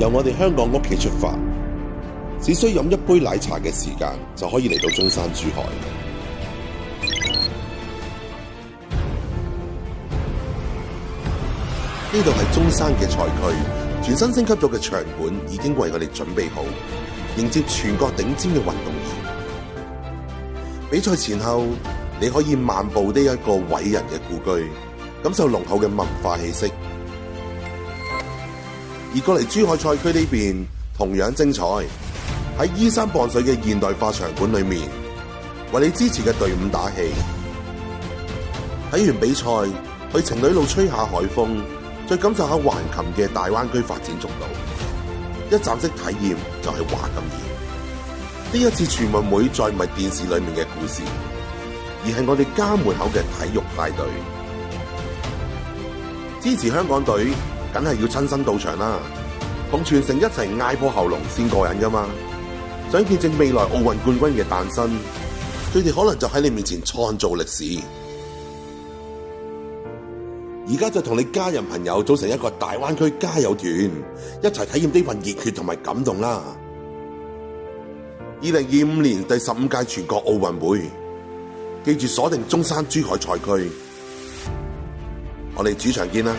由我哋香港屋企出發，只需飲一杯奶茶嘅時間就可以嚟到中山珠海。呢度係中山嘅賽區，全新升級咗嘅場館已經為我哋準備好，迎接全國頂尖嘅運動員。比賽前後，你可以漫步呢一個偉人嘅故居，感受濃厚嘅文化氣息。而過嚟珠海賽區呢邊同樣精彩，喺依山傍水嘅現代化場館裏面，為你支持嘅隊伍打氣。睇完比賽，去情侶路吹下海風，再感受下橫琴嘅大灣區發展速度，一站式體驗就係華錦園。呢一次全運會再唔係電視裏面嘅故事，而係我哋家門口嘅體育大隊。支持香港隊，梗係要親身到場啦，同全城一齊嗌破喉嚨先過癮噶嘛！想見證未來奧運冠軍嘅誕生，佢哋可能就喺你面前創造歷史。而家就同你家人朋友組成一個大灣區加油團，一齊體驗呢份熱血同埋感動啦！2025年第15屆全國奧運會，記住鎖定中山珠海賽區，我哋主場見啦！